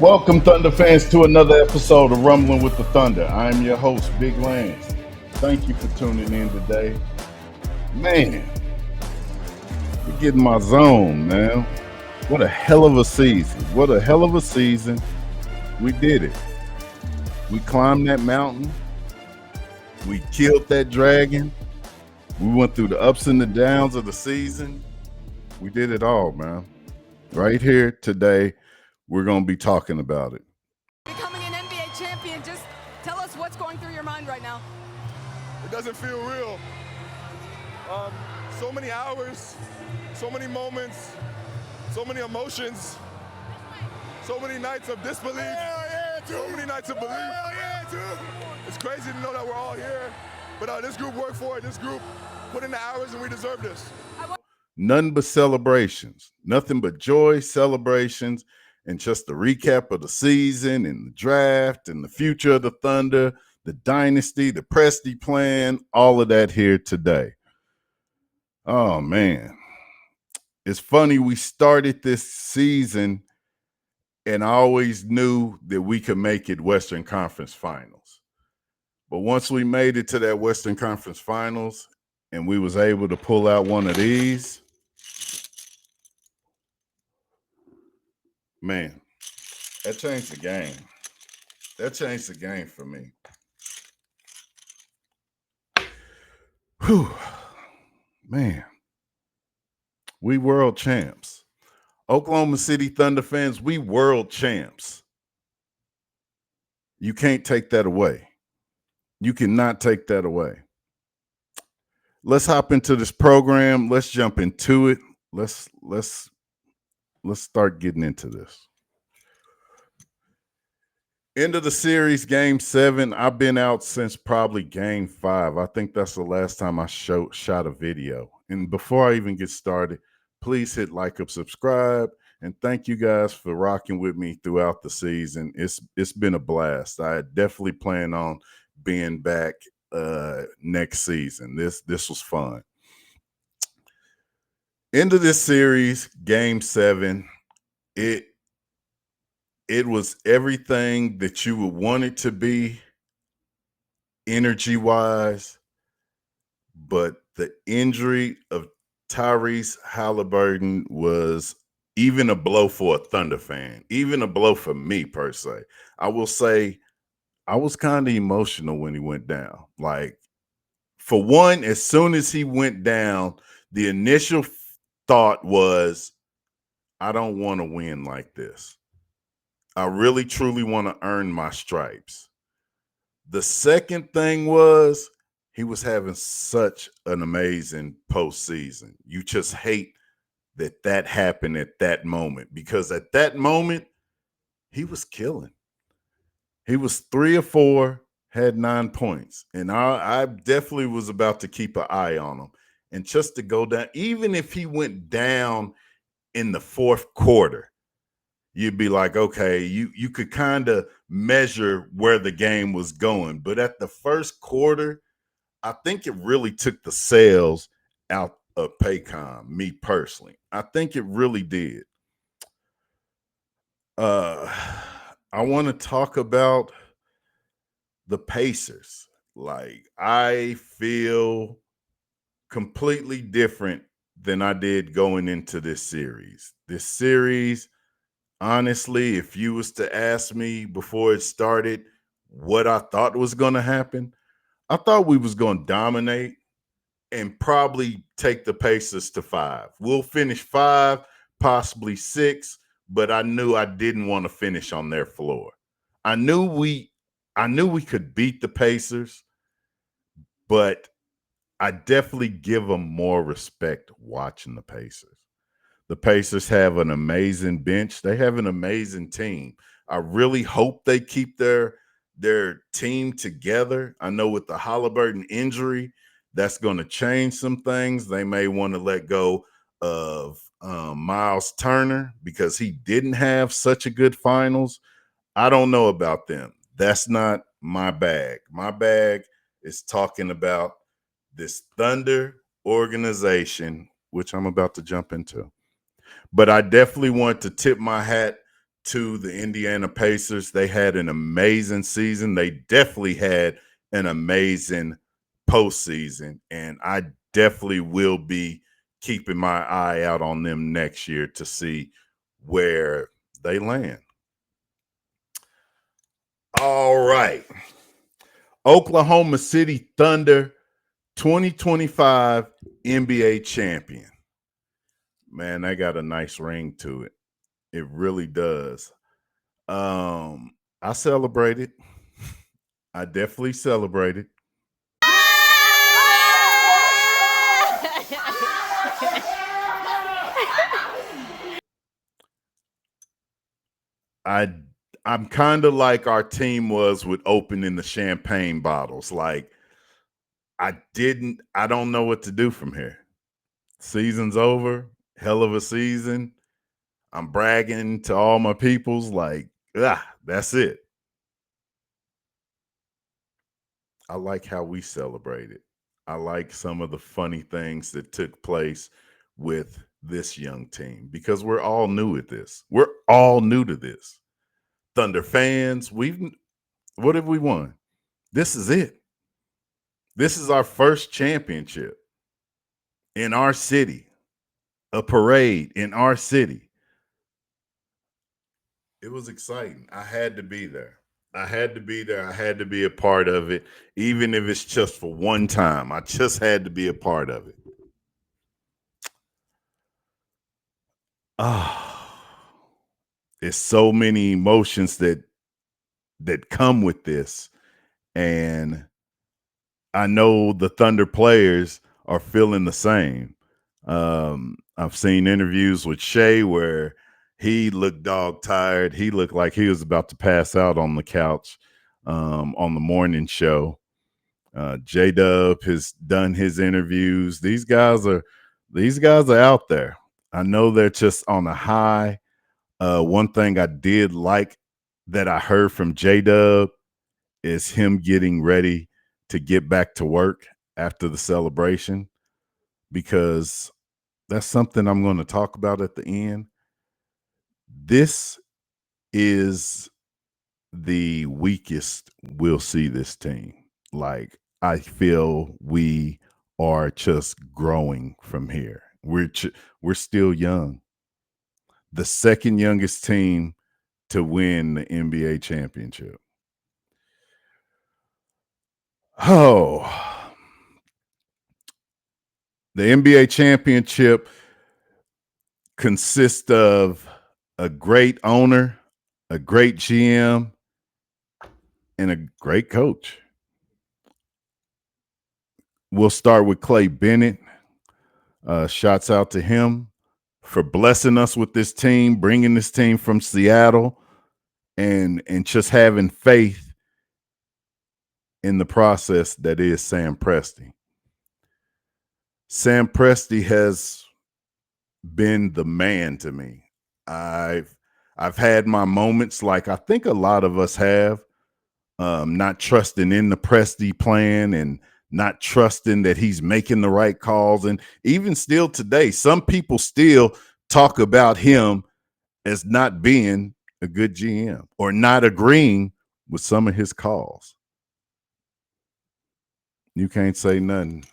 Welcome, Thunder fans, to another episode of Rumbling with the Thunder. I'm your host, Big Lance. Thank you for tuning in today. Man, we're getting my zone, man. What a hell of a season. What a hell of a season. We did it. We climbed that mountain. We killed that dragon. We went through the ups and the downs of the season. We did it all, man. Right here today, we're going to be talking about it. Becoming an NBA champion, just tell us what's going through your mind right now. It doesn't feel real. So many hours, so many moments, so many emotions, so many nights of disbelief, so many nights of belief. It's crazy to know that we're all here, but this group worked for it. This group put in the hours, and we deserve this. None but celebrations, nothing but joy, celebrations, and just a recap of the season and the draft and the future of the Thunder, the dynasty, the Presti plan, all of that here today. Oh, man. It's funny, we started this season, and I always knew that we could make it Western Conference Finals. But once we made it to that Western Conference Finals and we was able to pull out one of these, man, that changed the game. That changed the game for me. Whew. Man, we world champs. Oklahoma City Thunder fans, we world champs. You can't take that away. You cannot take that away. Let's hop into this program. Let's jump into it. Let's start getting into this. End of the series, game 7. I've been out since probably game 5. I think that's the last time I shot a video. And before I even get started, please hit like and subscribe. And thank you guys for rocking with me throughout the season. It's been a blast. I definitely plan on being back next season. This was fun. End of this series, game 7. It was everything that you would want it to be, energy-wise, but the injury of Tyrese Halliburton was even a blow for a Thunder fan, even a blow for me per se. I will say I was kind of emotional when he went down. Like, for one, as soon as he went down, the initial thought was, I don't want to win like this. I really, truly want to earn my stripes. The second thing was he was having such an amazing postseason. You just hate that happened at that moment, because at that moment, he was killing. He was 3 or 4, had 9 points. And I definitely was about to keep an eye on him. And just to go down, even if he went down in the fourth quarter, you'd be like, okay, you could kind of measure where the game was going. But at the first quarter, I think it really took the sails out of Paycom, me personally. I think it really did. I want to talk about the Pacers. Like, I feel completely different than I did going into this series. This series, honestly, if you was to ask me before it started what I thought was going to happen, I thought we was going to dominate and probably take the Pacers to 5. We'll finish 5, possibly 6, but I knew I didn't want to finish on their floor. I knew we could beat the Pacers, but I definitely give them more respect watching the Pacers. The Pacers have an amazing bench. They have an amazing team. I really hope they keep their team together. I know with the Halliburton injury, that's going to change some things. They may want to let go of Miles Turner because he didn't have such a good finals. I don't know about them. That's not my bag. My bag is talking about this Thunder organization, which I'm about to jump into. But I definitely want to tip my hat to the Indiana Pacers. They had an amazing season. They definitely had an amazing postseason, and I definitely will be keeping my eye out on them next year to see where they land. All right. Oklahoma City Thunder 2025 NBA champion. Man, that got a nice ring to it. It really does. I celebrated. I definitely celebrated. I'm kind of like our team was with opening the champagne bottles. Like I don't know what to do from here. Season's over. Hell of a season. I'm bragging to all my peoples like, that's it. I like how we celebrated. I like some of the funny things that took place with this young team because we're all new at this. We're all new to this. Thunder fans, what have we won? This is it. This is our first championship in our city, a parade in our city. It was exciting. I had to be there. I had to be there. I had to be a part of it, even if it's just for one time. I just had to be a part of it. There's so many emotions that come with this. And I know the Thunder players are feeling the same. I've seen interviews with Shea where he looked dog tired. He looked like he was about to pass out on the couch on the morning show. J-Dub has done his interviews. These guys are out there. I know they're just on a high. One thing I did like that I heard from J-Dub is him getting ready to get back to work after the celebration, because that's something I'm going to talk about at the end. This is the weakest we'll see this team. Like, I feel we are just growing from here. We're still young. The second youngest team to win the NBA championship. Oh, the NBA championship consists of a great owner, a great GM, and a great coach. We'll start with Clay Bennett. Shouts out to him for blessing us with this team, bringing this team from Seattle, and just having faith in the process that is Sam Presti. Sam Presti has been the man to me. I've had my moments, like I think a lot of us have, not trusting in the Presti plan and not trusting that he's making the right calls. And even still today, some people still talk about him as not being a good GM or not agreeing with some of his calls. You can't say nothing.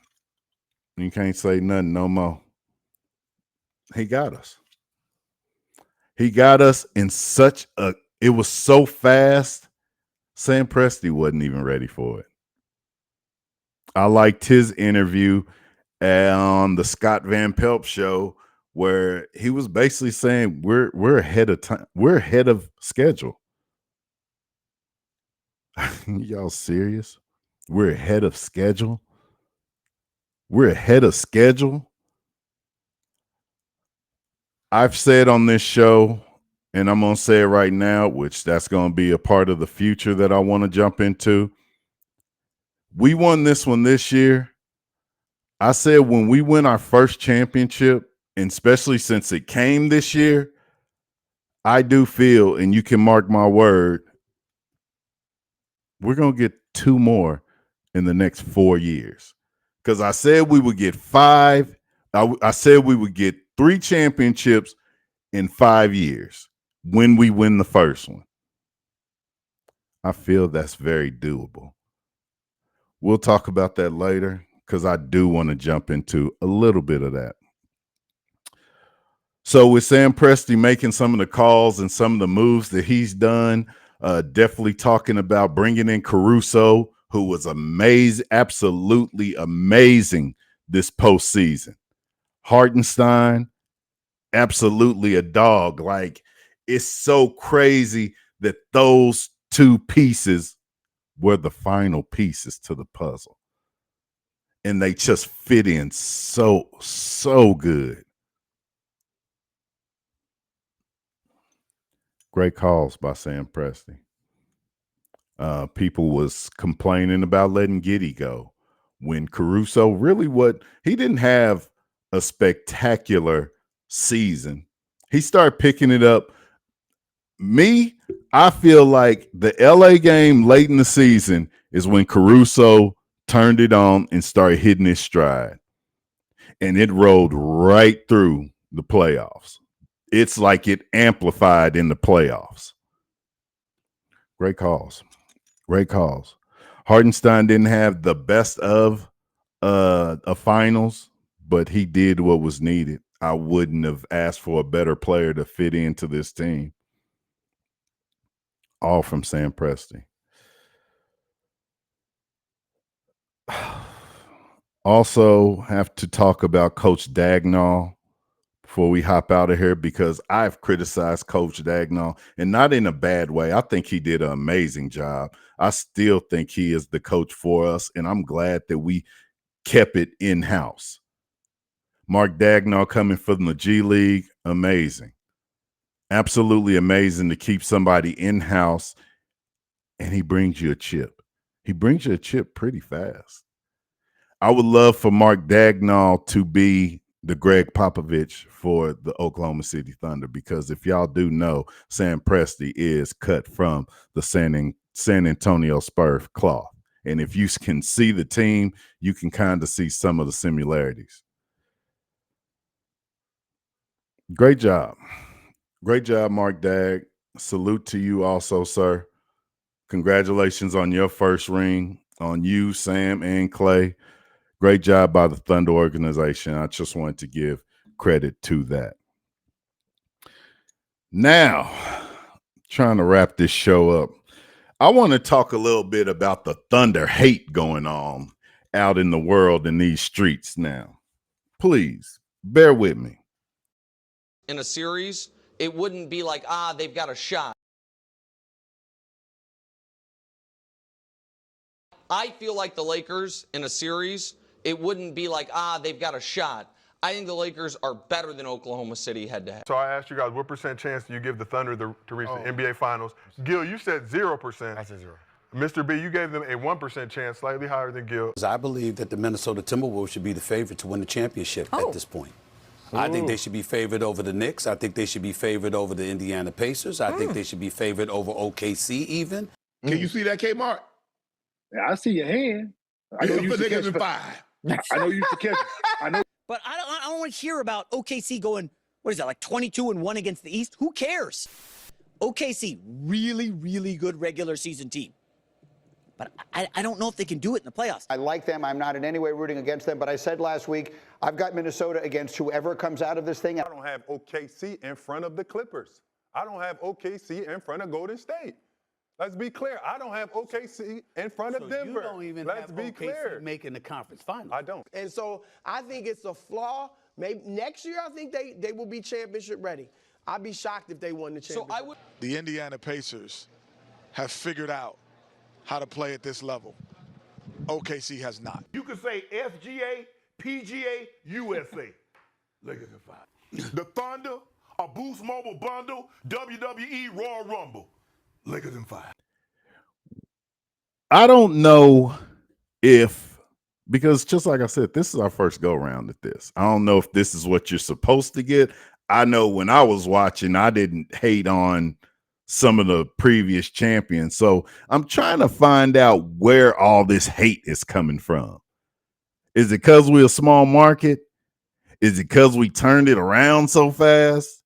You can't say nothing no more. He got us. He got us in it was so fast. Sam Presti wasn't even ready for it. I liked his interview on the Scott Van Pelt show where he was basically saying we're ahead of time. We're ahead of schedule. Y'all serious? We're ahead of schedule? We're ahead of schedule? I've said on this show, and I'm going to say it right now, which that's going to be a part of the future that I want to jump into. We won this one this year. I said when we win our first championship, and especially since it came this year, I do feel, and you can mark my word, we're going to get 2 more in the next 4 years. Because I said we would get 5. I said we would get 3 championships in 5 years. when we win the first one. I feel that's very doable. We'll talk about that later because I do want to jump into a little bit of that. So with Sam Presti making some of the calls and some of the moves that he's done, definitely talking about bringing in Caruso, who was amazing, absolutely amazing this postseason. Hartenstein, absolutely a dog. Like, it's so crazy that those two pieces were the final pieces to the puzzle. And they just fit in so good. Great calls by Sam Presti. People was complaining about letting Giddey go when Caruso he didn't have a spectacular season. He started picking it up. I feel like the LA game late in the season is when Caruso turned it on and started hitting his stride. And it rolled right through the playoffs. It's like it amplified in the playoffs. Great calls. Great calls. Hartenstein didn't have the best of a finals, but he did what was needed. I wouldn't have asked for a better player to fit into this team. All from Sam Presti. Also have to talk about Coach Dagnall before we hop out of here, because I've criticized Coach Dagnall, and not in a bad way. I think he did an amazing job. I still think he is the coach for us, and I'm glad that we kept it in-house. Mark Dagnall coming from the G League, amazing. Absolutely amazing to keep somebody in-house, and he brings you a chip. He brings you a chip pretty fast. I would love for Mark Dagnall to be the Greg Popovich for the Oklahoma City Thunder, because if y'all do know, Sam Presti is cut from the San Antonio Spurs cloth. And if you can see the team, you can kind of see some of the similarities. Great job. Great job, Mark Dag. Salute to you also, sir. Congratulations on your first ring, on you, Sam, and Clay. Great job by the Thunder organization. I just wanted to give credit to that. Now, trying to wrap this show up, I want to talk a little bit about the Thunder hate going on out in the world in these streets now. Please, bear with me. In a series, it wouldn't be like, they've got a shot. I feel like the Lakers in a series, it wouldn't be like, they've got a shot. I think the Lakers are better than Oklahoma City head-to-head. So I asked you guys, what % chance do you give the Thunder to reach the NBA Finals? Gil, you said 0%. I said 0. Mr. B, you gave them a 1% chance, slightly higher than Gil. I believe that the Minnesota Timberwolves should be the favorite to win the championship at this point. I think they should be favored over the Knicks. I think they should be favored over the Indiana Pacers. I think they should be favored over OKC even. Can you see that, Kmart? Yeah, I see your hand. I know you used to catch 5. I know you used to catch. I know. But I don't want to hear about OKC going, what is that, like 22-1 against the East? Who cares? OKC, really, really good regular season team. But I don't know if they can do it in the playoffs. I like them. I'm not in any way rooting against them. But I said last week, I've got Minnesota against whoever comes out of this thing. I don't have OKC in front of the Clippers. I don't have OKC in front of Golden State. Let's be clear. I don't have OKC in front of Denver. You don't even Let's have be OKC clear. making the conference final. I don't. And so I think it's a flaw. Maybe next year, I think they will be championship ready. I'd be shocked if they won the championship. The Indiana Pacers have figured out how to play at this level. OKC has not. You could say SGA, PGA, USA. Lakers in 5. The Thunder, a Boost Mobile bundle, WWE Royal Rumble. Lakers in 5. I don't know if, because just like I said, this is our first go around at this. I don't know if this is what you're supposed to get. I know when I was watching, I didn't hate on some of the previous champions. So I'm trying to find out where all this hate is coming from. Is it because we're a small market? Is it because we turned it around so fast?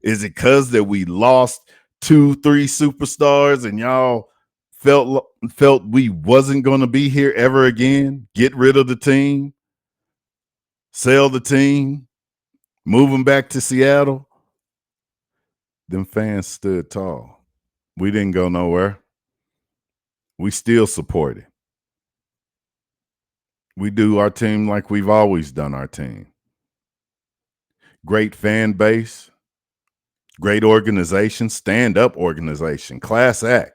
Is it because that we lost 2-3 superstars and y'all felt we wasn't going to be here ever again? Get rid of the team, sell the team, move them back to Seattle? Them fans stood tall. We didn't go nowhere. We still support it. We do our team like we've always done our team. Great fan base, great organization, stand-up organization, class act,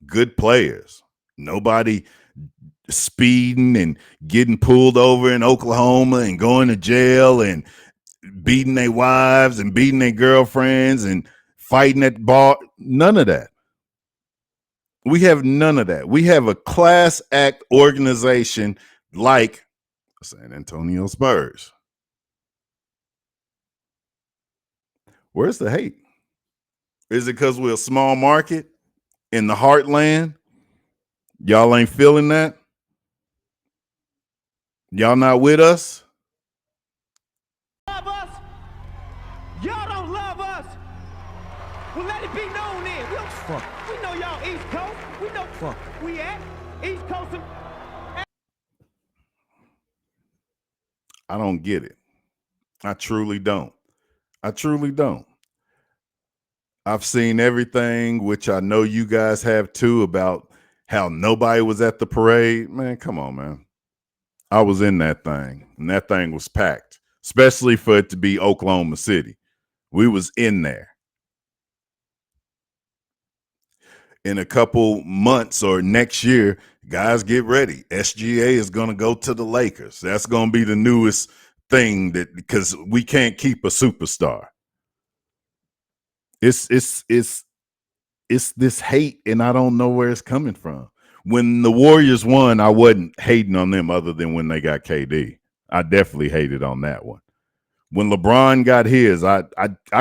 good players. Nobody speeding and getting pulled over in Oklahoma and going to jail and beating their wives and beating their girlfriends and fighting at bar. None of that. We have none of that. We have a class act organization like San Antonio Spurs. Where's the hate? Is it because we're a small market in the heartland? Y'all ain't feeling that? Y'all not with us? Love us? Y'all don't love us. Well, let it be known then. We don't fuck. We know y'all East Coast. We know fuck. We at East Coast. I don't get it. I truly don't. I truly don't. I've seen everything, which I know you guys have too, about how nobody was at the parade. Man, come on, man. I was in that thing, and that thing was packed, especially for it to be Oklahoma City. We was in there. In a couple months or next year, guys, get ready. SGA is going to go to the Lakers. That's going to be the newest thing, that because we can't keep a superstar. It's this hate, and I don't know where it's coming from. When the Warriors won, I wasn't hating on them other than when they got KD. I definitely hated on that one. When LeBron got his, I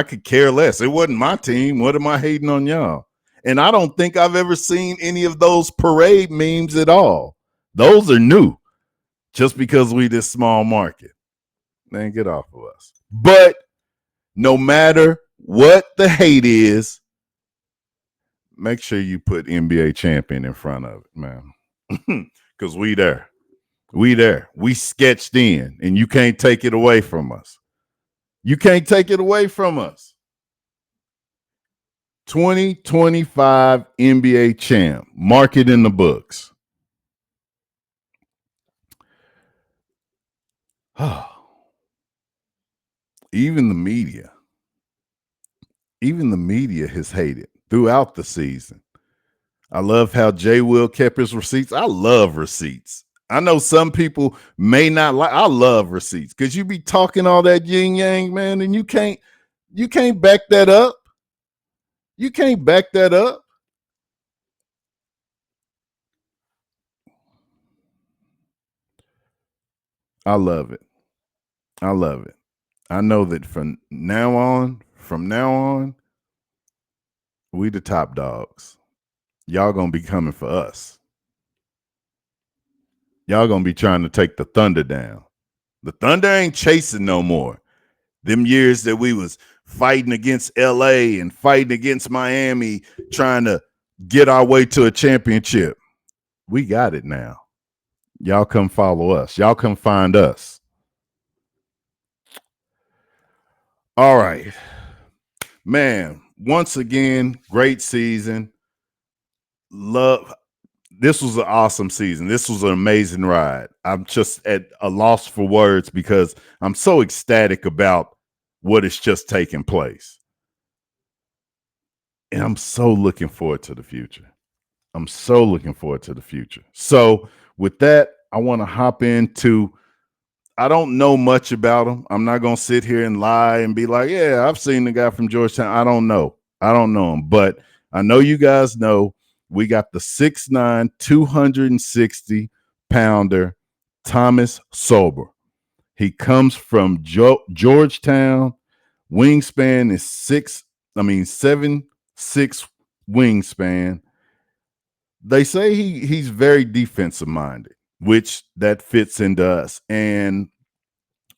could care less. It wasn't my team. What am I hating on y'all? And I don't think I've ever seen any of those parade memes at all. Those are new, just because we this small market. Man, get off of us. But no matter what the hate is, make sure you put NBA champion in front of it, man. Because we there. We there. We sketched in, and you can't take it away from us. You can't take it away from us. 2025 NBA champ. Mark it in the books. Even the media has hated throughout the season. I love how Jay Will kept his receipts. I love receipts. I know some people may not like. I love receipts because you be talking all that yin yang, man, and you can't back that up. You can't back that up. I love it. I love it. I know that from now on, we the top dogs. Y'all gonna be coming for us. Y'all gonna be trying to take the Thunder down. The Thunder ain't chasing no more. Them years that we was fighting against LA and fighting against Miami, trying to get our way to a championship. We got it now. Y'all come follow us. Y'all come find us. All right. Man, once again, great season. Love. This was an awesome season. This was an amazing ride. I'm just at a loss for words because I'm so ecstatic about what is just taking place. And I'm so looking forward to the future. I'm so looking forward to the future. So with that, I want to hop into, I don't know much about him. I'm not going to sit here and lie and be like, yeah, I've seen the guy from Georgetown. I don't know him, but I know you guys know we got the 6'9", 260-pounder Thomas Sowell. He comes from Georgetown. Wingspan is 7'6" wingspan. They say he's very defensive minded, which that fits into us. And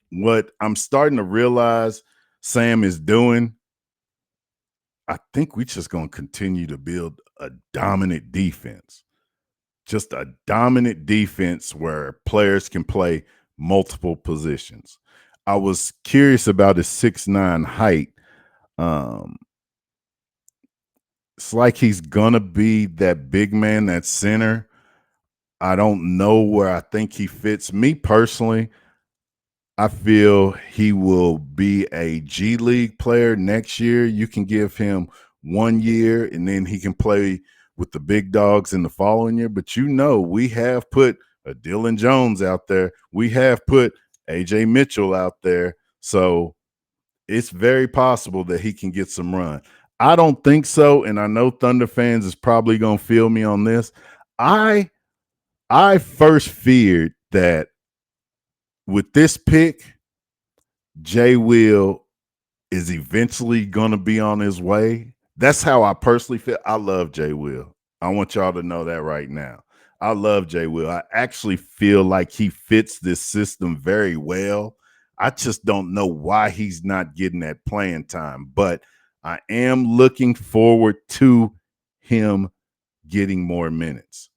what I'm starting to realize, Sam is doing, I think we're just going to continue to build a dominant defense. Just a dominant defense where players can play multiple positions. I was curious about his 6'9" height. It's like he's going to be that big man, that center. I don't know where I think he fits. Me personally, I feel he will be a G League player next year. You can give him 1 year and then he can play with the big dogs in the following year. But we have put a Dylan Jones out there. We have put AJ Mitchell out there. So it's very possible that he can get some run. I don't think so, and I know Thunder fans is probably going to feel me on this. I first feared that with this pick, Jay Will is eventually going to be on his way. That's how I personally feel. I love Jay Will. I want y'all to know that right now. I love Jay Will. I actually feel like he fits this system very well. I just don't know why he's not getting that playing time, but I am looking forward to him getting more minutes.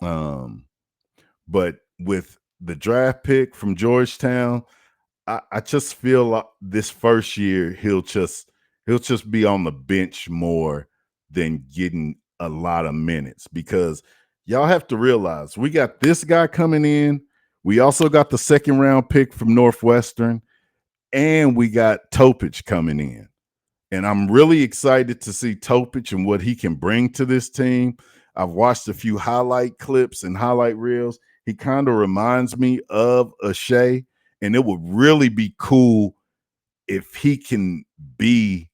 But with the draft pick from Georgetown, I just feel like this first year he'll just be on the bench more than getting a lot of minutes, because y'all have to realize we got this guy coming in. We also got the second round pick from Northwestern, and we got Topic coming in. And I'm really excited to see Topic and what he can bring to this team. I've watched a few highlight clips and highlight reels. He kind of reminds me of Shai, and it would really be cool if he can be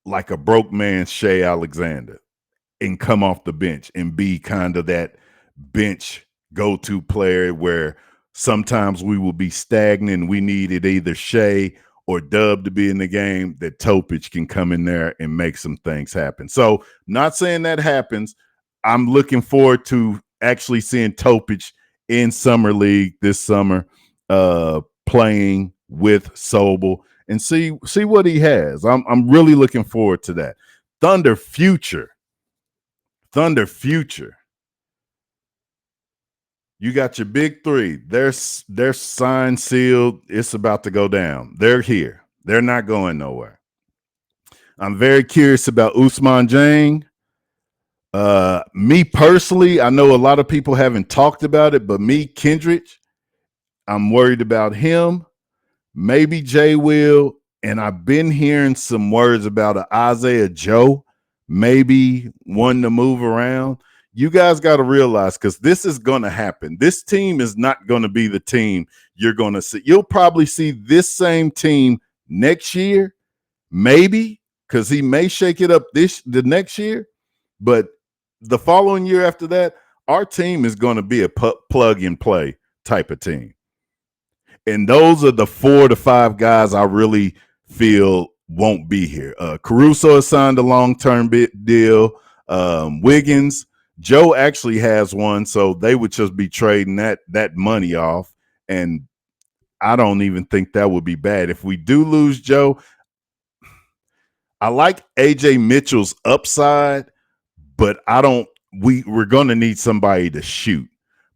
like a broke man Shai Alexander and come off the bench and be kind of that bench go-to player where sometimes we will be stagnant and we needed either Shai or Dub to be in the game, that Topic can come in there and make some things happen. So not saying that happens. I'm looking forward to actually seeing Topic in Summer League this summer, playing with Sobel and see what he has. I'm really looking forward to that. Thunder future. You got your big three. They're signed, sealed. It's about to go down. They're here. They're not going nowhere. I'm very curious about Ousmane Dieng. Me personally, I know a lot of people haven't talked about it, but me, Kendrick, I'm worried about him. Maybe Jay Will, and I've been hearing some words about Isaiah Joe, maybe wanting to move around. You guys got to realize, because this is going to happen. This team is not going to be the team you're going to see. You'll probably see this same team next year, maybe, because he may shake it up the next year. But the following year after that, our team is going to be a plug and play type of team. And those are the 4 to 5 guys I really feel won't be here. Caruso has signed a long-term deal. Wiggins, Joe actually has one, so they would just be trading that money off. And I don't even think that would be bad. If we do lose Joe, I like AJ Mitchell's upside, but we're going to need somebody to shoot.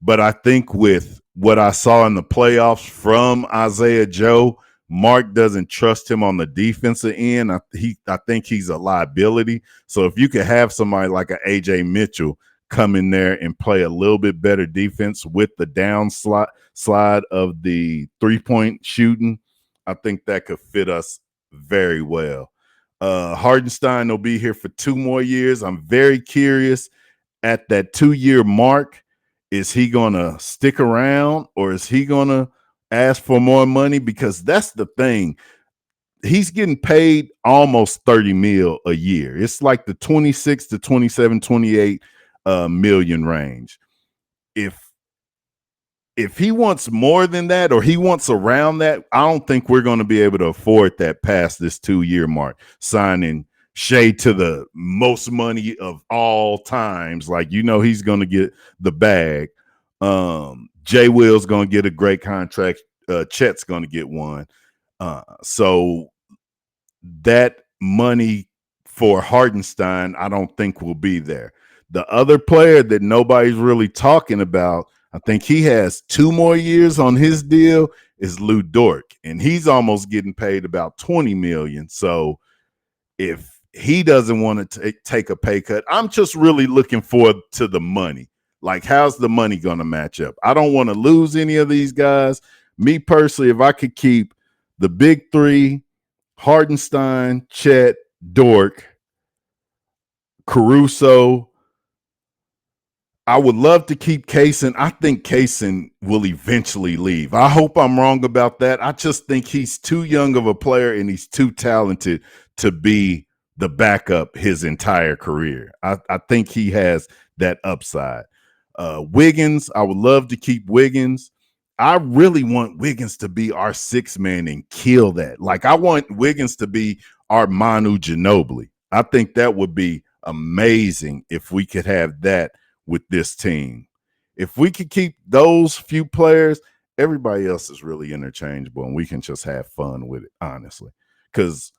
But I think with what I saw in the playoffs from Isaiah Joe, Mark doesn't trust him on the defensive end. I think he's a liability. So if you could have somebody like an AJ Mitchell come in there and play a little bit better defense with the down slide of the three-point shooting, I think that could fit us very well. Hardenstein will be here for 2 more years. I'm very curious at that 2-year mark. Is he going to stick around, or is he going to ask for more money? Because that's the thing. He's getting paid almost $30 million a year. It's like the 26 to 27, 28 million range. If he wants more than that, or he wants around that, I don't think we're going to be able to afford that past this 2-year mark, signing Shai to the most money of all times. Like, he's going to get the bag. Jay Will's going to get a great contract. Chet's going to get one. So that money for Hartenstein, I don't think will be there. The other player that nobody's really talking about, I think he has 2 more years on his deal, is Lou Dort, and he's almost getting paid about $20 million. So if he doesn't want to take a pay cut, I'm just really looking forward to the money. Like, how's the money going to match up? I don't want to lose any of these guys. Me personally, if I could keep the big three, Hartenstein, Chet, Dort, Caruso, I would love to keep Kaysen. I think Kaysen will eventually leave. I hope I'm wrong about that. I just think he's too young of a player and he's too talented to be the backup his entire career. I think he has that upside. Wiggins, I would love to keep Wiggins. I really want Wiggins to be our 6th man and kill that. Like, I want Wiggins to be our Manu Ginobili. I think that would be amazing if we could have that with this team. If we could keep those few players, everybody else is really interchangeable and we can just have fun with it, honestly. Because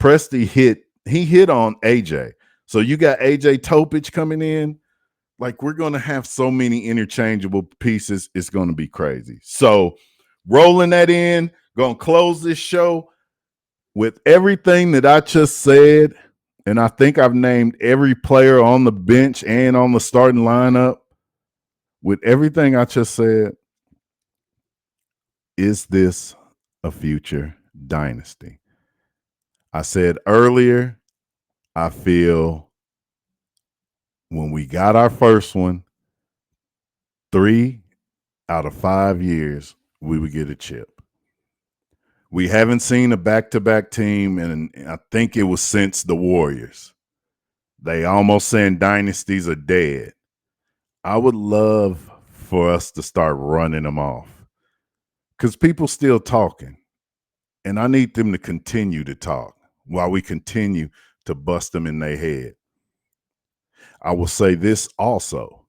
Presti hit on AJ. So you got AJ Topic coming in. Like, we're going to have so many interchangeable pieces. It's going to be crazy. So rolling that in, going to close this show with everything that I just said. And I think I've named every player on the bench and on the starting lineup. With everything I just said, is this a future dynasty? I said earlier, I feel when we got our first one, 3 out of 5 years, we would get a chip. We haven't seen a back-to-back team, and I think it was since the Warriors. They almost saying dynasties are dead. I would love for us to start running them off because people still talking, and I need them to continue to talk while we continue to bust them in their head. I will say this also.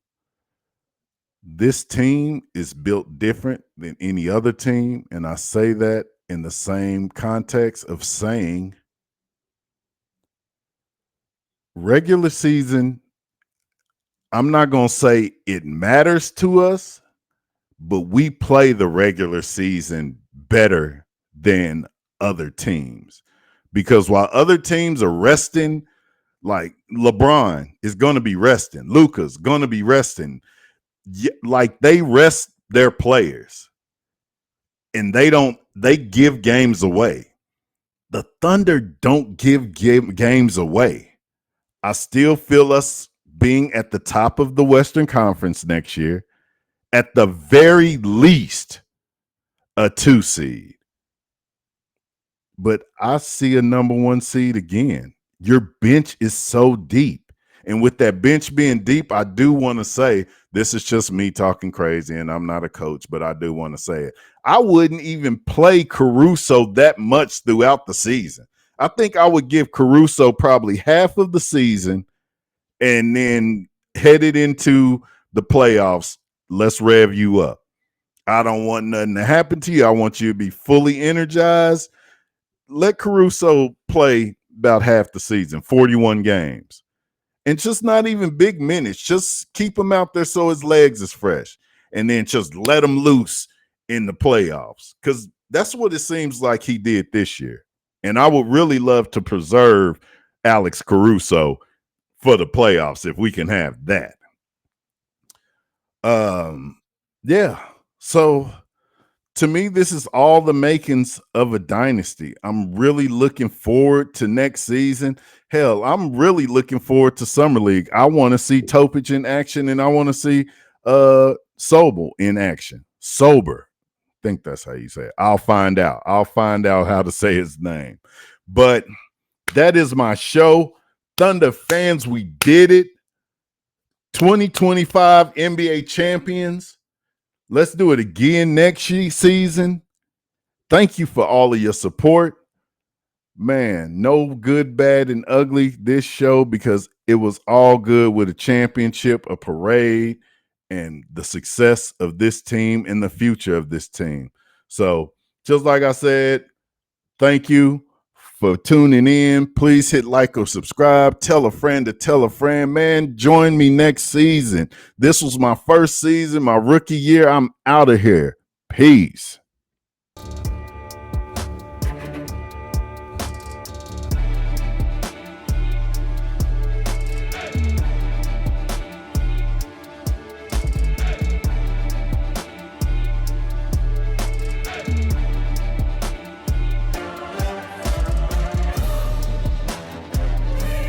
This team is built different than any other team, and I say that in the same context of saying regular season, I'm not going to say it matters to us, but we play the regular season better than other teams. Because while other teams are resting, like LeBron is going to be resting, Luka's going to be resting, like they rest their players. And they give games away. The Thunder don't give games away. I still feel us being at the top of the Western Conference next year, at the very least, a 2 seed. But I see a number 1 seed again. Your bench is so deep. And with that bench being deep, I do want to say, this is just me talking crazy, and I'm not a coach, but I do want to say it. I wouldn't even play Caruso that much throughout the season. I think I would give Caruso probably half of the season and then headed into the playoffs. Let's rev you up. I don't want nothing to happen to you. I want you to be fully energized. Let Caruso play about half the season, 41 games. And just not even big minutes. Just keep him out there so his legs is fresh. And then just let him loose in the playoffs. Because that's what it seems like he did this year. And I would really love to preserve Alex Caruso for the playoffs if we can have that. Yeah. So to me, this is all the makings of a dynasty. I'm really looking forward to next season. Hell, I'm really looking forward to Summer League. I want to see Topic in action, and I want to see Sobel in action. Sober. I think that's how you say it. I'll find out. I'll find out how to say his name. But that is my show. Thunder fans, we did it. 2025 NBA champions. Let's do it again next season. Thank you for all of your support. Man, no good, bad, and ugly this show because it was all good with a championship, a parade, and the success of this team and the future of this team. So just like I said, Thank you for tuning in. Please hit like or subscribe. Tell a friend to tell a friend. Man, join me next season. This was my first season, my rookie year. I'm out of here. Peace.